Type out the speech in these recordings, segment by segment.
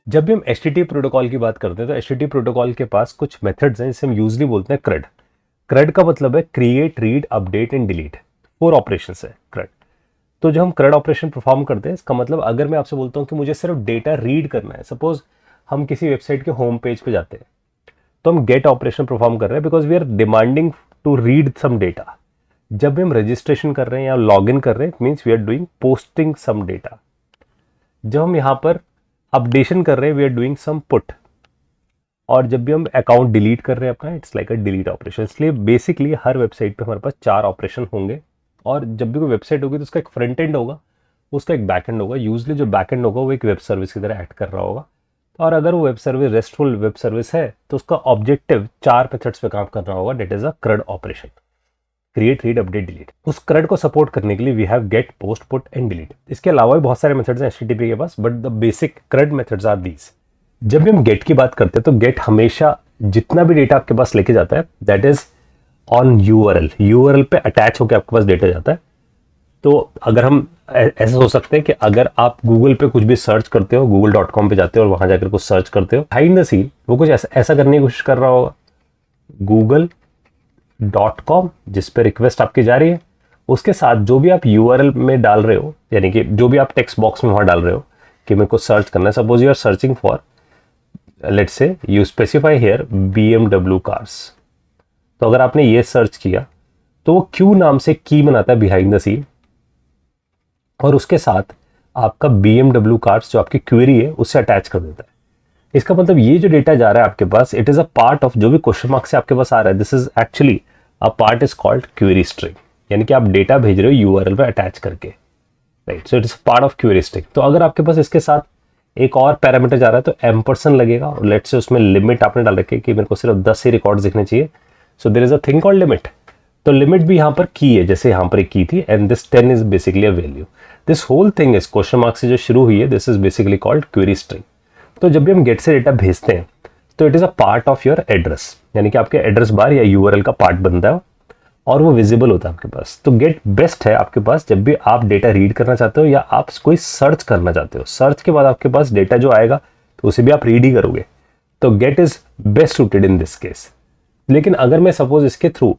जब भी हम HTTP प्रोटोकॉल की बात करते हैं तो HTTP प्रोटोकॉल के पास कुछ मेथड्स हैं जिसे हम यूजली बोलते हैं CRUD। CRUD का मतलब है create, read, update and delete. 4 operations है CRUD। तो जो हम CRUD ऑपरेशन परफॉर्म करते हैं, इसका मतलब अगर मैं आपसे बोलता हूँ कि मुझे सिर्फ डेटा रीड करना है, सपोज हम किसी वेबसाइट के होम पेज पे जाते हैं तो हम गेट ऑपरेशन परफॉर्म कर रहे हैं because we are demanding to read some data. जब भी हम रजिस्ट्रेशन कर रहे हैं या लॉग इन कर रहे हैं, it means we are doing posting some data. जब हम यहाँ पर अपडेशन कर रहे हैं, we are doing some put. और जब भी हम अकाउंट डिलीट कर रहे हैं अपना, it's like a delete operation. इसलिए बेसिकली हर वेबसाइट पे हमारे पास 4 ऑपरेशन होंगे। और जब भी कोई वेबसाइट होगी तो उसका एक फ्रंट एंड होगा, उसका एक बैक एंड होगा। यूजली जो बैक एंड होगा वो एक वेब सर्विस की तरह एक्ट कर रहा होगा। और अगर वो web service restful web service है तो उसका ऑब्जेक्टिव 4 मेथड्स पे काम कर रहा होगा। That is a CRUD operation, create, read, update, delete. उस CRUD को सपोर्ट करने के लिए we have get, post, put and delete. इसके अलावा भी बहुत सारे मेथड्स हैं HTTP के पास, but the basic CRUD methods are these. जब भी हम गेट की बात करते हैं तो गेट हमेशा जितना भी डेटा आपके पास लेके जाता है दैट इज ऑन यूआरएल पे अटैच होकर आपके पास डेटा जाता है। तो अगर हम ऐसे हो सकते हैं कि अगर आप गूगल पे कुछ भी सर्च करते हो, google.com पे जाते हो और वहां जाकर कुछ सर्च करते हो, बिहाइंड द सीन वो कुछ ऐसा करने की कोशिश कर रहा होगा। google.com जिस पे रिक्वेस्ट आपकी जा रही है, उसके साथ जो भी आप यूआरएल में डाल रहे हो, यानी कि जो भी आप टेक्स्ट बॉक्स में वहां डाल रहे हो कि मेरे को सर्च करना है, suppose you are searching for, let's say you specify here BMW cars. तो अगर आपने ये सर्च किया तो वो क्यू नाम से की बनाता है बिहाइंड द सीन, और उसके साथ आपका BMW कार्स जो आपकी क्वेरी है उससे अटैच कर देता है। इसका मतलब ये जो डेटा जा रहा है आपके पास, it is a part of जो भी क्वेश्चन मार्क से आपके पास आ रहा है, this is actually a part is called query string. यानी कि आप डेटा भेज रहे हो यूआरएल पे अटैच करके, right. So it is part of query string. तो अगर आपके पास इसके साथ एक और पैरामीटर जा रहा है तो एम्परसन लगेगा, और लेट्स से उसमें लिमिट आपने डाल रखी है कि मेरे को सिर्फ 10 ही रिकॉर्ड दिखने चाहिए। So there is a thing called limit. तो लिमिट भी यहाँ पर की है, जैसे यहाँ पर एक की थी, and this 10 is basically a value. This whole thing is question mark से जो शुरू हुई है, this is basically called query string. तो जब भी हम गेट से डेटा भेजते हैं तो it is a part of your address, यानी कि आपके एड्रेस बार या यूआरएल का पार्ट बनता है और वो विजिबल होता है आपके पास। तो गेट बेस्ट है आपके पास जब भी आप डेटा रीड करना चाहते हो या आप कोई सर्च करना चाहते हो। सर्च के बाद आपके पास डेटा जो आएगा तो उसे भी आप रीड ही करोगे। तो get is best suited in this case. लेकिन अगर मैं सपोज इसके थ्रू,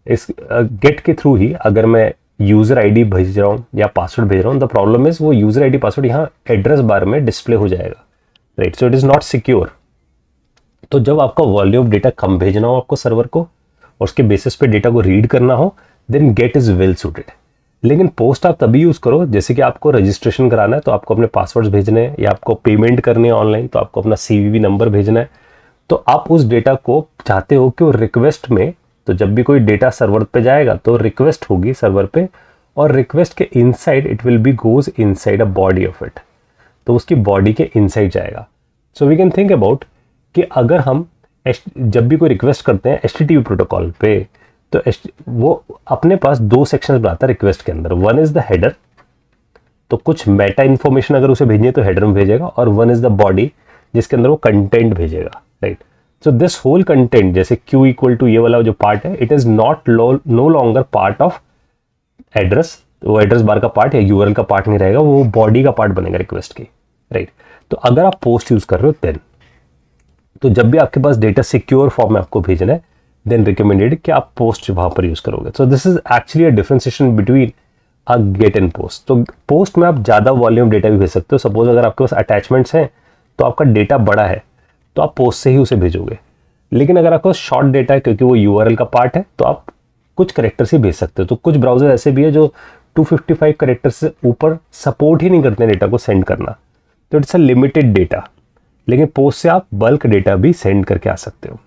इस गेट के थ्रू ही अगर मैं यूजर आईडी भेज रहा हूँ या पासवर्ड भेज रहा हूँ, द प्रॉब्लम इज वो यूजर आईडी पासवर्ड यहाँ एड्रेस बार में डिस्प्ले हो जाएगा, right. So it is not secure. तो जब आपका वॉल्यूम डेटा कम भेजना हो आपको सर्वर को और उसके बेसिस पे डेटा को रीड करना हो, then get is well suited. लेकिन पोस्ट आप तभी यूज करो जैसे कि आपको रजिस्ट्रेशन कराना है तो आपको अपने पासवर्ड्स भेजने हैं, या आपको पेमेंट करनी है ऑनलाइन तो आपको अपना CVV नंबर भेजना है। तो आप उस डेटा को चाहते हो कि वो रिक्वेस्ट में, तो जब भी कोई डेटा सर्वर पे जाएगा तो रिक्वेस्ट होगी सर्वर पे, और रिक्वेस्ट के inside it will be goes inside a body of it. तो उसकी बॉडी के इनसाइड जाएगा। So we can think about कि अगर हम जब भी कोई रिक्वेस्ट करते हैं HTTP प्रोटोकॉल पे, तो वो अपने पास 2 सेक्शंस बनाता है रिक्वेस्ट के अंदर। वन इज द हेडर, तो कुछ मेटा इन्फॉर्मेशन अगर उसे भेजनी है तो हेडर में भेजेगा, और वन इज द बॉडी जिसके अंदर वो कंटेंट भेजेगा, right. So this whole content, जैसे Q इक्वल टू ये वाला जो पार्ट है, it is not no longer part of address. वो एड्रेस बार का पार्ट या यूआरएल का पार्ट नहीं रहेगा, वो बॉडी का पार्ट बनेगा रिक्वेस्ट की, राइट। तो अगर आप पोस्ट यूज कर रहे हो देन, तो जब भी आपके पास डेटा सिक्योर फॉर्म में आपको भेजना है, देन रिकमेंडेड कि आप पोस्ट वहां पर यूज करोगे। So this is actually a differentiation between a get and post. तो पोस्ट में आप ज्यादा वॉल्यूम डेटा भी भेज सकते हो। सपोज अगर आपके पास अटैचमेंट्स हैं तो आपका डेटा बड़ा है तो आप पोस्ट से ही उसे भेजोगे। लेकिन अगर आपके पास शॉर्ट डेटा है क्योंकि वो यूआरएल का पार्ट है तो आप कुछ करेक्टर्स ही भेज सकते हो। तो कुछ ब्राउजर ऐसे भी है जो 255 करेक्टर्स से ऊपर सपोर्ट ही नहीं करते हैं डेटा को सेंड करना। तो इट्स अ लिमिटेड डेटा। लेकिन पोस्ट से आप बल्क डेटा भी सेंड करके आ सकते हो।